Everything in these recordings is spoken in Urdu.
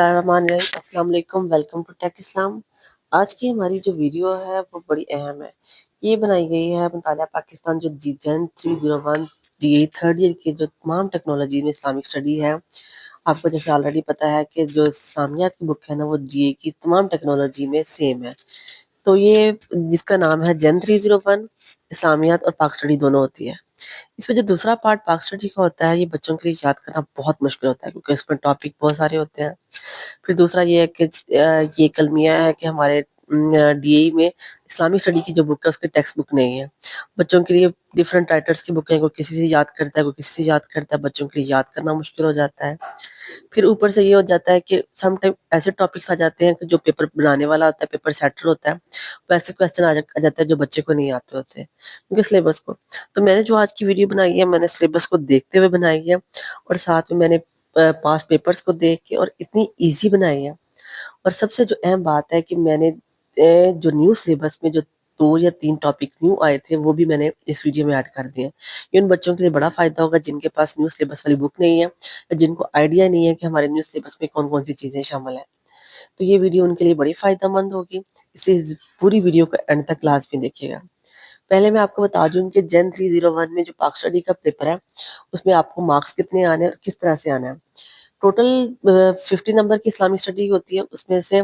السلام علیکم، ویلکم ٹو ٹیک اسلام۔ آج کی ہماری جو ویڈیو ہے وہ بڑی اہم ہے۔ یہ بنائی گئی ہے مطالعہ پاکستان جو جن 301 DA تھرڈ ایئر کی جو تمام ٹیکنالوجی میں اسلامک اسٹڈی ہے۔ آپ کو جیسے آلریڈی پتا ہے کہ جو اسلامیات کی بک ہے نا وہ DA کی تمام ٹیکنالوجی میں سیم ہے۔ تو یہ جس کا نام ہے جن 301 اسلامیات اور پاک اسٹڈی دونوں ہوتی ہے۔ اس میں جو دوسرا پارٹ پاک اسٹڈی کا ہوتا ہے یہ بچوں کے لیے یاد کرنا بہت مشکل ہوتا ہے کیونکہ اس میں ٹاپک بہت سارے ہوتے ہیں۔ پھر دوسرا یہ ہے کہ یہ کلمیہ ہے کہ ہمارے DA میں اسلامی اسٹڈی کی جو بک ہے اس کی ٹیکسٹ بک نہیں ہے۔ بچوں کے لیے ڈیفرنٹ رائٹرز کی بکیں، کوئی کسی سے یاد کرتا ہے، کوئی کسی سے یاد کرتا ہے، بچوں کے لیے یاد کرنا مشکل ہو جاتا ہے۔ پھر اوپر سے یہ ہو جاتا ہے کہ سم ٹائم ایسے ٹاپکس آ جاتے ہیں کہ جو پیپر بنانے والا ہوتا ہے، پیپر سیٹر ہوتا ہے، ویسے کویسچن آ جاتا ہے جو بچے کو نہیں آتے ہوتے کیونکہ سلیبس کو۔ تو میں نے جو آج کی ویڈیو بنائی ہے میں نے سلیبس کو دیکھتے ہوئے بنائی ہے، اور ساتھ میں نے پاس پیپرز کو دیکھ کے اور اتنی ایزی بنائی ہے۔ اور سب سے جو اہم بات ہے کہ میں نے جو نیو سلیبس میں جو 2 یا 3 ٹاپک نیو آئے تھے وہ بھی میں نے اس ویڈیو میں ایڈ کر دیے ہیں۔ یہ ان بچوں کے لیے بڑا فائدہ ہوگا جن کے پاس نیو سلیبس والی بک نہیں ہے، یا جن کو آئیڈیا نہیں ہے کہ ہمارے نیو سلیبس میں کون کون سی چیزیں شامل ہیں۔ تو یہ ویڈیو ان کے لیے بڑی فائدہ مند ہوگی، اس لیے پوری ویڈیو کا اینڈ تک لازمی دیکھیے گا۔ پہلے میں آپ کو بتا دوں کہ جن 301 میں جو پاک اسٹڈی کا پیپر ہے اس میں آپ کو مارکس کتنے آنے ہیں اور کس طرح سے آنا ہے۔ ٹوٹل 50 نمبر کی اسلامی اسٹڈی ہوتی ہے، اس میں سے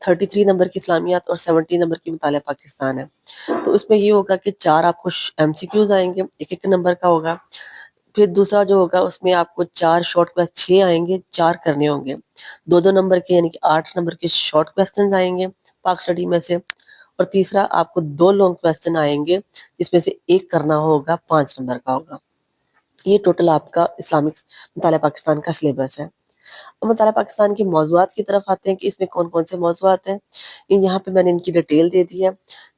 33 نمبر کی اسلامیات اور 70 نمبر کی مطالعہ پاکستان ہے۔ تو اس میں یہ ہوگا کہ 4 آپ کو MCQs آئیں گے، ایک نمبر کا ہوگا۔ پھر دوسرا جو ہوگا اس میں آپ کو 4 شارٹ کویسچن 6 آئیں گے، 4 کرنے ہوں گے، 2 نمبر کے یعنی کہ 8 نمبر کے شارٹ کویسچنز آئیں گے پاک اسٹڈی میں سے، اور تیسرا آپ کو 2 لانگ کویسچن آئیں گے جس میں سے ایک کرنا ہوگا 5 نمبر کا ہوگا۔ یہ ٹوٹل آپ کا اسلامک مطالعہ پاکستان کا سلیبس ہے۔ اب مطالعہ پاکستان کے موضوعات کی طرف آتے ہیں کہ اس میں کون کون سے موضوعات ہیں۔ یہاں پہ میں نے ان کی ڈیٹیل دے دی ہے۔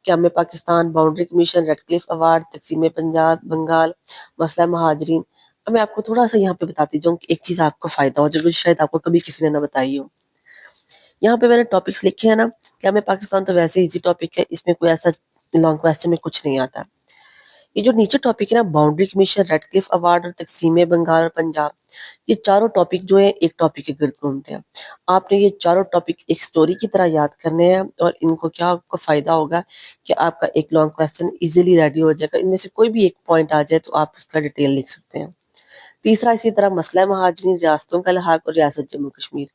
قیام پاکستان، باؤنڈری کمیشن، ریڈ کلف ایوارڈ، تقسیم پنجاب بنگال، مسئلہ مہاجرین۔ اب میں آپ کو تھوڑا سا یہاں پہ بتاتی جاؤں کہ ایک چیز آپ کو فائدہ ہو جو شاید آپ کو کبھی کسی نے نہ بتائی ہو۔ یہاں پہ میں نے ٹاپکس لکھے ہیں نا، قیام پاکستان تو ویسے ایزی ٹاپک ہے، اس میں کوئی ایسا لانگ کویسچن میں کچھ نہیں آتا۔ یہ جو نیچے ٹاپک ہے نا، باؤنڈری کمیشن، ریڈ کلف ایوارڈ اور تقسیم بنگال اور پنجاب، یہ چاروں ٹاپک جو ہیں ایک ٹاپک کے گرد گھومتے ہیں۔ آپ نے یہ چاروں ٹاپک ایک سٹوری کی طرح یاد کرنے ہیں، اور ان کو کیا آپ کو فائدہ ہوگا کہ آپ کا ایک لانگ کویسچن ایزیلی ریڈی ہو جائے گا۔ ان میں سے کوئی بھی ایک پوائنٹ آ جائے تو آپ اس کا ڈیٹیل لکھ سکتے ہیں۔ تیسرا اسی طرح مسئلہ مہاجرین، ریاستوں کا لحاق اور ریاست جموں کشمیر،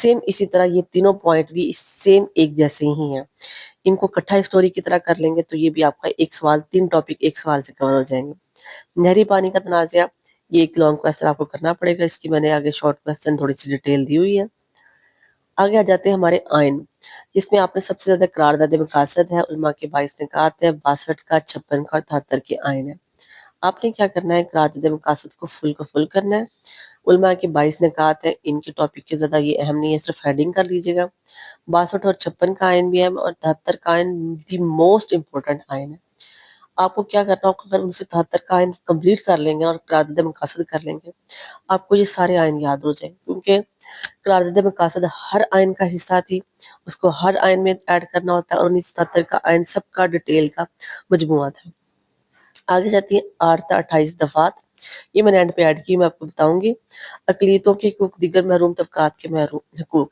سیم اسی طرح یہ تینوں پوائنٹ بھی سیم ایک جیسے ہی ہیں۔ ان کو اکٹھا ایک سٹوری کی طرح کر لیں گے تو یہ بھی آپ کا ایک سوال، 3 ٹاپک ایک سوال سے کور ہو جائیں گے۔ نہری پانی کا تنازعہ، یہ ایک لانگ کویسچن آپ کو کرنا پڑے گا، اس کی میں نے آگے شارٹ کویسچن تھوڑی سی ڈیٹیل دی ہوئی ہے۔ آگے آ جاتے ہیں ہمارے آئین، جس میں آپ نے سب سے زیادہ قرارداد مقاصد ہے، علماء کے 22 نکات ہے، 62 کا، 56 کا اور 73 کے آئین ہے۔ آپ نے کیا کرنا ہے، قرارداد مقاصد کو فل کرنا ہے۔ علماء کے 22 نکات ہیں، ان کے ٹاپک کے زیادہ یہ اہم نہیں ہے، صرف ہیڈنگ کر لیجیے گا۔ 62 اور 56 کا آئین بھی ہے، اور 73 کا آئین دی موسٹ امپورٹنٹ آئین ہے۔ آپ کو کیا کرنا ہوگا، اگر ان سے 73 کا آئین کمپلیٹ کر لیں گے اور قرارداد مقاصد کر لیں گے، آپ کو یہ سارے آئین یاد ہو جائیں گے، کیونکہ قرارداد مقاصد ہر آئین کا حصہ تھی، اس کو ہر آئین میں ایڈ کرنا ہوتا ہے، اور 1977 کا آئین سب کا ڈیٹیل کا مجموعہ تھا۔ آگے جاتی ہیں 8 تا 28 دفعات، یہ میں نے اینڈ پہ ایڈ کی، میں آپ کو بتاؤں گی۔ اقلیتوں کے حقوق، دیگر محروم طبقات کے محروم حقوق،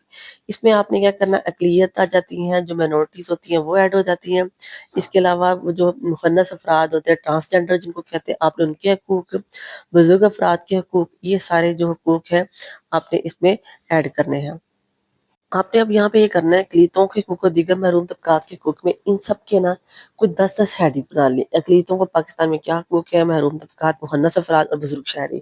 اس میں آپ نے کیا کرنا، اقلیت آ جاتی ہیں، جو مائنورٹیز ہوتی ہیں وہ ایڈ ہو جاتی ہیں۔ اس کے علاوہ وہ جو مخنث افراد ہوتے ہیں، ٹرانسجنڈر جن کو کہتے ہیں، آپ نے ان کے حقوق، بزرگ افراد کے حقوق، یہ سارے جو حقوق ہیں آپ نے اس میں ایڈ کرنے ہیں۔ آپ نے اب یہاں پہ یہ کرنا ہے، اقلیتوں کے حقوق اور دیگر محروم طبقات کے حقوق میں ان سب کے نا کوئی 10 ہیڈنگ بنا لی۔ اقلیتوں کو پاکستان میں کیا حقوق ہے، محروم طبقات، مخنث افراد اور بزرگ شہری،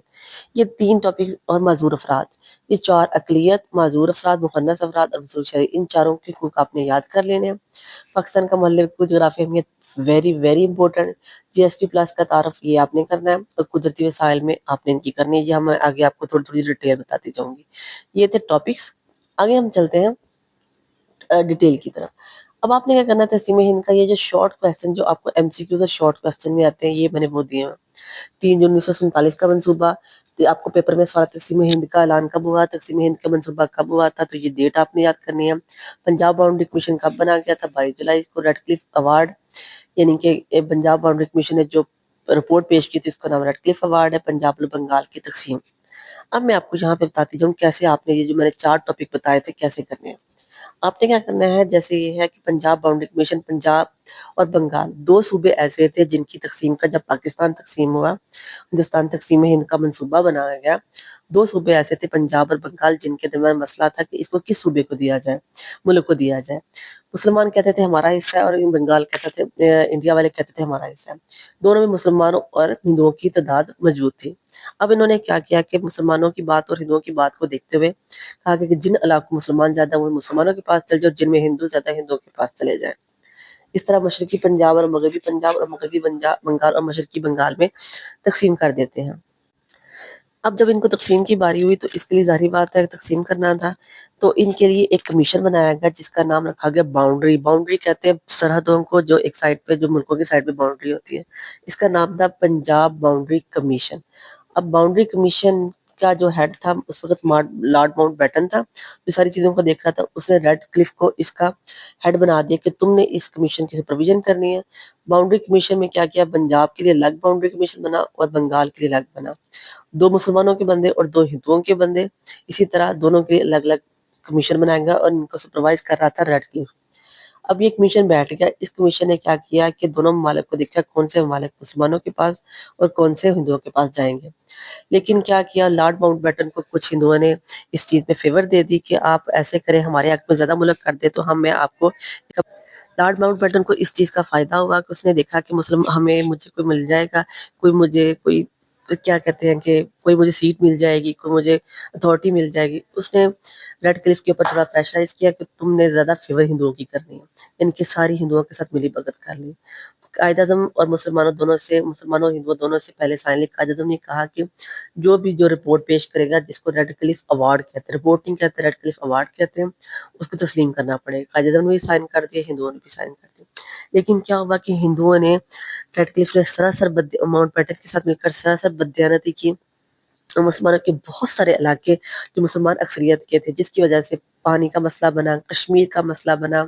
یہ 3 ٹاپکس، اور معذور افراد، یہ 4، اقلیت، معذور افراد، مخنث افراد اور بزرگ شہری، ان چاروں کے حقوق آپ نے یاد کر لینے ہیں۔ پاکستان کا محلے کو جغرافی اہمیت، ویری امپورٹنٹ۔ GSP پلس کا تعارف، یہ آپ نے کرنا ہے، اور قدرتی وسائل میں آپ نے ان کی کرنی ہے، یہ ہم آگے آپ کو تھوڑی ڈیٹیل بتاتی جاؤں گی۔ یہ تھے ٹاپکس۔ آگے ہم چلتے ہیں ڈیٹیل کی طرف۔ اب آپ نے کیا کرنا ہے، تقسیم ہند کا یہ جو شارٹ کویسچن جو آپ کو MCQs اور شارٹ کویسچن میں آتے ہیں، یہ میں نے وہ دیے ہیں۔ 3 جون 1947 کا منصوبہ، آپ کو پیپر میں سوال تقسیم ہند کا اعلان کب ہوا، تقسیم ہند کا منصوبہ کب ہوا تھا، تو یہ ڈیٹ آپ نے یاد کرنی ہے۔ پنجاب باؤنڈری کمیشن کب بنا گیا تھا، 22 جولائی کو۔ ریڈ کلف ایوارڈ، یعنی کہ پنجاب باؤنڈری کمیشن نے جو رپورٹ پیش کی تھی اس کا نام ریڈ کلف ایوارڈ ہے، پنجاب اور بنگال کی تقسیم۔ اب میں آپ کو یہاں پہ بتاتی جاؤں کیسے آپ نے یہ جو میں نے 4 ٹاپک بتائے تھے کیسے کرنے ہیں۔ آپ نے کیا کرنا ہے، جیسے یہ ہے کہ پنجاب باؤنڈری کمیشن، پنجاب اور بنگال 2 صوبے ایسے تھے جن کی تقسیم کا جب پاکستان تقسیم ہوا، ہندوستان تقسیم ہند کا منصوبہ بنایا گیا، 2 صوبے ایسے تھے پنجاب اور بنگال جن کے درمیان مسئلہ تھا کہ اس کو کس صوبے کو دیا جائے، ملک کو دیا جائے۔ مسلمان کہتے تھے ہمارا حصہ ہے اور بنگال کہتے تھے انڈیا والے کہتے تھے ہمارا حصہ ہے۔ دونوں میں مسلمانوں اور ہندوؤں کی تعداد موجود تھی۔ اب انہوں نے کیا کیا کہ مسلمانوں کی بات اور ہندوؤں کی بات کو دیکھتے ہوئے کہا کہ جن علاقوں میں مسلمان زیادہ ہیں وہ مسلمانوں کے پاس چل جائے، اور جن میں ہندو زیادہ ہیں ہندوؤں کے پاس چلے جائیں۔ اس طرح مشرقی پنجاب اور مغربی پنجاب اور مغربی بنگال اور مشرقی بنگال میں تقسیم کر دیتے ہیں۔ اب جب ان کو تقسیم کی باری ہوئی تو اس کے لیے ظاہری بات ہے تقسیم کرنا تھا، تو ان کے لیے ایک کمیشن بنایا گیا جس کا نام رکھا گیا باؤنڈری۔ باؤنڈری کہتے ہیں سرحدوں کو، جو ایک سائڈ پہ جو ملکوں کی سائڈ پہ باؤنڈری ہوتی ہے، اس کا نام تھا پنجاب باؤنڈری کمیشن۔ اب باؤنڈری کمیشن کا جو ہیڈ تھا اس وقت لارڈ ماؤنٹ بیٹن تھا، جو ساری چیزوں کو دیکھ رہا تھا۔ اس نے ریڈ کلف کو اس کا ہیڈ بنا دیا کہ تم نے اس کمیشن کی سپرویژن کرنی ہے۔ باؤنڈری کمیشن میں کیا کیا، پنجاب کے لیے الگ باؤنڈری کمیشن بنا اور بنگال کے لیے الگ بنا، 2 مسلمانوں کے بندے اور 2 ہندوؤں کے بندے، اسی طرح دونوں کے الگ الگ کمیشن بنایا گیا اور ان کو سپروائز کر رہا تھا ریڈ کلف۔ اب یہ کمیشن بیٹھ گیا، اس کمیشن نے کیا کیا کہ دونوں ممالک کو دیکھا کون سے ممالک مسلمانوں کے پاس اور کون سے ہندوؤں کے پاس جائیں گے۔ لیکن کیا کیا، لارڈ ماؤنٹ بیٹن کو کچھ ہندوؤں نے اس چیز میں فیور دے دی کہ آپ ایسے کریں، ہمارے حق میں زیادہ ملک کر دے تو میں آپ کو۔ لارڈ ماؤنٹ بیٹن کو اس چیز کا فائدہ ہوا کہ اس نے دیکھا کہ مجھے کوئی مل جائے گا، کوئی کیا کہتے ہیں کہ کوئی مجھے سیٹ مل جائے گی، کوئی مجھے اتھارٹی مل جائے گی۔ اس نے ریڈ کلف کے اوپر تھوڑا پریشرائز کیا کہ تم نے زیادہ فیور ہندوؤں کی کرنی ہے، ان کے ساری ہندوؤں کے ساتھ ملی بھگت کر لی۔ قائد اعظم اور مسلمانوں اور ہندوؤں دونوں سے پہلے سائن لکھ قائد اعظم نے کہا کہ جو رپورٹ پیش کرے گا، جس کو ریڈ کلف ایوارڈ کہتے ہیں، رپورٹ نہیں کہتے، ریڈ کلف ایوارڈ کہتے ہیں، اس کو تسلیم کرنا پڑے گا۔ قائد اعظم نے بھی سائن کر دیا، ہندوؤں نے بھی سائن کر دیا۔ لیکن کیا ہوا کہ ہندوؤں نے، ریڈ کلف نے سراسر ماؤنٹ بیٹن کے ساتھ مل کر سراسر بددیانتی کی، اور مسلمانوں کے بہت سارے علاقے جو مسلمان اکثریت کے تھے، جس کی وجہ سے پانی کا مسئلہ بنا، کشمیر کا مسئلہ بنا۔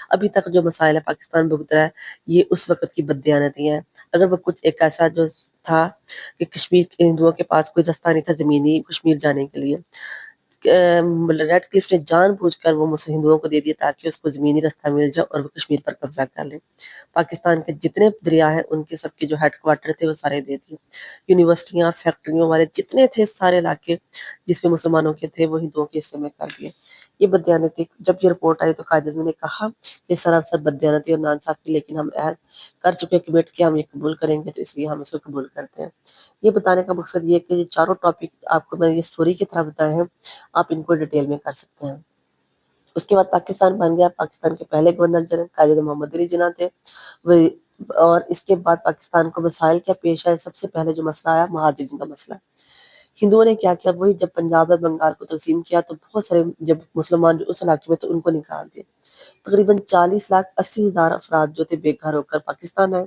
ابھی تک جو مسائل ہے پاکستان بھگت رہا ہے، یہ اس وقت کی بددیانتی ہیں۔ اگر وہ کچھ ایک ایسا جو تھا کہ کشمیر کے ہندوؤں کے پاس کوئی رستہ نہیں تھا زمینی کشمیر جانے کے لیے، ریڈ کلف نے جان بوجھ کر وہ ہندوؤں کو دے دیا تاکہ اس کو زمینی رستہ مل جائے اور وہ کشمیر پر قبضہ کر لے۔ پاکستان کے جتنے دریا ہیں ان کے سب کے جو ہیڈ کوارٹر تھے وہ سارے دے دیے۔ یونیورسٹیاں، فیکٹریوں والے جتنے تھے سارے علاقے جس میں مسلمانوں کے تھے وہ ہندوؤں کے حصے میں کر دیے۔ یہ بددیانتی، جب یہ رپورٹ آئی تو قائد اعظم نے کہا کہ سراسر بددیانتی اور ناانصافی، لیکن ہم عہد کر چکے کمٹ کہ ہم یہ قبول کریں گے، تو اس لیے ہم اس کو قبول کرتے ہیں۔ یہ بتانے کا مقصد یہ ہے کہ یہ چاروں ٹاپک آپ کو میں یہ سٹوری کی طرح بتائے ہیں، آپ ان کو ڈیٹیل میں کر سکتے ہیں۔ اس کے بعد پاکستان بن گیا۔ پاکستان کے پہلے گورنر جنرل قائد اعظم محمد علی جناح تھے، اور اس کے بعد پاکستان کو مسائل کیا پیش آئے، سب سے پہلے جو مسئلہ آیا مہاجرین کا مسئلہ۔ ہندوؤں نے کیا کیا، وہی جب پنجاب اور بنگال کو تقسیم کیا تو بہت سارے جب مسلمان جو اس علاقے میں تو ان کو نکال دیا۔ تقریباً 40,80,000 افراد جو تھے بے گھر ہو کر پاکستان آئے،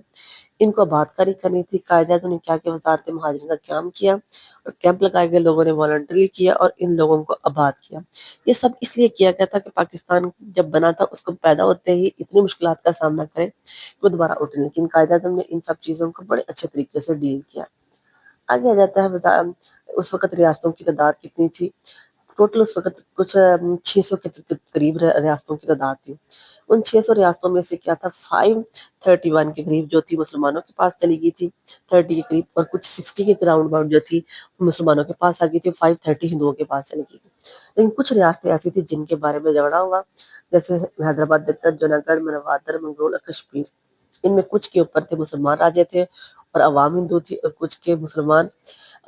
ان کو آباد کاری کرنی تھی۔ قائد اعظم نے کیا کہ وزارت مہاجرین کا قیام کیا اور کیمپ لگائے گئے، لوگوں نے والنٹری کیا اور ان لوگوں کو آباد کیا۔ یہ سب اس لیے کیا گیا تھا کہ پاکستان جب بنا تھا اس کو پیدا ہوتے ہی اتنی مشکلات کا سامنا کرے کہ وہ دوبارہ اٹھے، لیکن قائد اعظم نے ان سب چیزوں کو بڑے اچھے طریقے سے ڈیل کیا۔ آگے آ جاتا ہے اس وقت ریاستوں کی تعداد کتنی تھی۔ ٹوٹل اس وقت کچھ 600 کے قریب ریاستوں کی تعداد تھی۔ ان 600 ریاستوں میں سے کیا تھا، 531 کے قریب جو تھی مسلمانوں کے پاس چلی گئی تھی، 30 کے قریب، اور کچھ 60 کے راؤنڈ اباؤٹ جو تھی مسلمانوں کے پاس آ گئی تھی، 530 ہندوؤں کے پاس چلی گئی تھی۔ لیکن کچھ ریاستیں ایسی تھیں جن کے بارے میں جھگڑا ہوا، جیسے حیدرآباد دقت، جونا گڑھ، منواتر، منگرول اور کشمیر۔ ان میں کچھ کے اوپر تھے مسلمان راجے تھے اور عوام ہندو تھی، اور کچھ کے مسلمان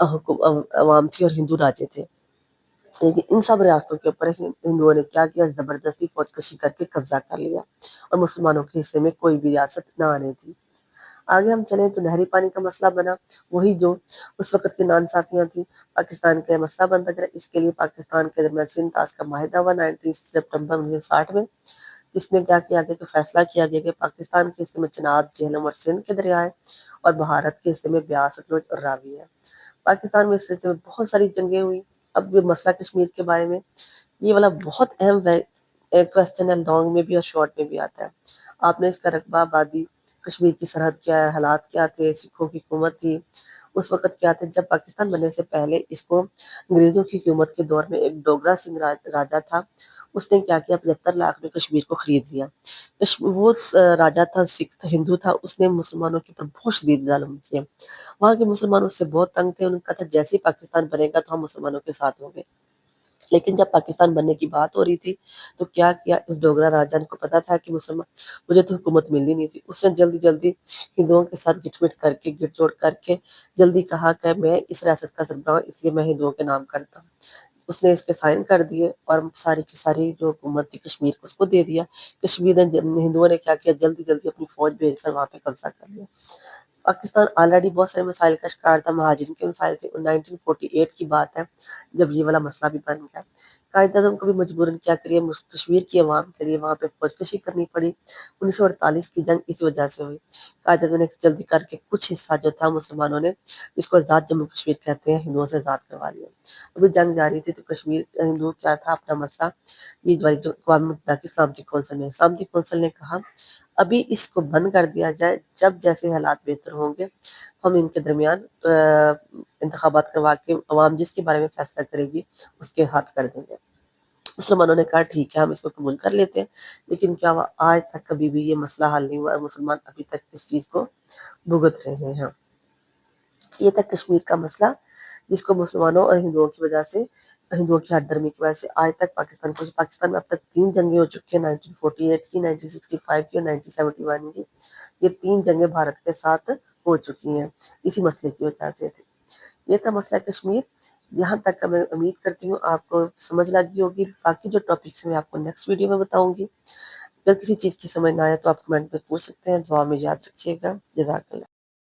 عوام تھی اور ہندو راجے تھے۔ لیکن ان سب ریاستوں کے اوپر ہندوؤں نے کیا کیا، زبردستی فوج کشی کر کے قبضہ کر لیا اور مسلمانوں کے حصے میں کوئی بھی ریاست نہ آنے دی۔ آگے ہم چلیں تو نہری پانی کا مسئلہ بنا، وہی جو اس وقت کی ناانصافیاں تھیں، پاکستان کا مسئلہ بنتا چلا۔ اس کے لیے پاکستان کے درمیان سندھ طاس کا معاہدہ ہوا 19 سپٹمبر 1960 میں، جس میں کیا کیا گیا کہ فیصلہ کیا گیا کہ پاکستان کے حصے میں چناب، جہلم اور سندھ کے دریائے، اور بھارت کے حصے میں بیاس، ستلج اور راوی ہے۔ پاکستان میں اس سلسلے میں بہت ساری جنگیں ہوئی۔ اب یہ مسئلہ کشمیر کے بارے میں، یہ والا بہت اہم کویسچن ہے، لانگ میں بھی اور شارٹ میں بھی آتا ہے۔ آپ نے اس کا رقبہ، آبادی، کشمیر کی سرحد کیا ہے، حالات کیا تھے، سکھوں کی حکومت تھی، اس وقت کیا تھا، جب پاکستان بننے سے پہلے اس کو انگریزوں کی حکومت کے دور میں ایک ڈوگرا سنگھ راجا تھا، اس نے کیا کیا 75 لاکھ میں کشمیر کو خرید لیا۔ وہ راجا تھا، سکھ تھا، ہندو تھا، اس نے مسلمانوں کے اوپر بہت شدید ظلم کیا۔ وہاں کے مسلمان اس سے بہت تنگ تھے، انہوں نے کہا تھا جیسے ہی پاکستان بنے گا تو ہم مسلمانوں کے ساتھ ہوں گے۔ لیکن جب پاکستان بننے کی بات ہو رہی تھی تو کیا کیا اس ڈوگرا راجا کو پتا تھا کہ مسلمان مجھے تو حکومت ملنی نہیں تھی، اس نے جلدی جلدی ہندوؤں کے ساتھ گٹھ جوڑ کر کے جلدی کہا کہ میں اس ریاست کا سربراہ ہوں، اس لیے میں ہندوؤں کے نام کرتا ہوں۔ اس نے اس کے سائن کر دیے اور ساری کی ساری جو حکومت تھی کشمیر کو اس کو دے دیا۔ کشمیر نے ہندوؤں نے کیا کیا، جلدی جلدی اپنی فوج بھیج کر وہاں پہ قبضہ کر لیا۔ پاکستان آلریڈی بہت سارے مسائل کا شکار تھا، مہاجرین کے مسائل تھے۔ 1948 کی بات ہے جب یہ والا مسئلہ بھی بن گیا۔ قائد اعظم کو بھی مجبوراً کیا کریے، کشمیر کی عوام کے لیے وہاں پہ فوج کشی کرنی پڑی۔ 1948 کی جنگ اس وجہ سے ہوئی۔ قائد اعظم نے جلدی کر کے کچھ حصہ جو تھا مسلمانوں نے، جس کو آزاد جموں کشمیر کہتے ہیں، ہندوؤں سے آزاد کروا لیا۔ ابھی جنگ جاری تھی تو کشمیر ہندو کیا تھا اپنا مسئلہ، یہ جو اقوام متحدہ کی سلامتی کونسل میں، سلامتی کونسل نے کہا ابھی اس کو بند کر دیا جائے، جب جیسے حالات بہتر ہوں گے ہم ان کے درمیان انتخابات کروا کے عوام جس کے بارے میں فیصلہ کرے گی اس کے ہاتھ کر دیں گے۔ مسلمانوں نے کہا ٹھیک ہے ہم اس کو قبول کر لیتے ہیں، لیکن کیا ہوا، آج تک کبھی بھی یہ مسئلہ حل نہیں ہوا اور مسلمان ابھی تک اس چیز کو بھگت رہے ہیں۔ یہ تک کشمیر کا مسئلہ جس کو مسلمانوں اور ہندوؤں کی وجہ سے، ہندوؤں کی ہٹ درمی کی وجہ سے آج تک پاکستان میں اب تک 3 جنگیں ہو چکی ہیں، 1948 کی، 1965 کی اور 1971 کی۔ یہ 3 جنگیں بھارت کے ساتھ ہو چکی ہیں، اسی مسئلے کی وجہ سے تھی۔ یہ تھا مسئلہ کشمیر۔ یہاں تک کا میں امید کرتی ہوں آپ کو سمجھ لگی ہوگی۔ باقی جو ٹاپکس میں آپ کو نیکسٹ ویڈیو میں بتاؤں گی۔ اگر کسی چیز کی سمجھ نہ آئے تو آپ کمنٹ میں پوچھ سکتے ہیں۔ دعا میں یاد رکھیے گا۔ جزاک اللہ۔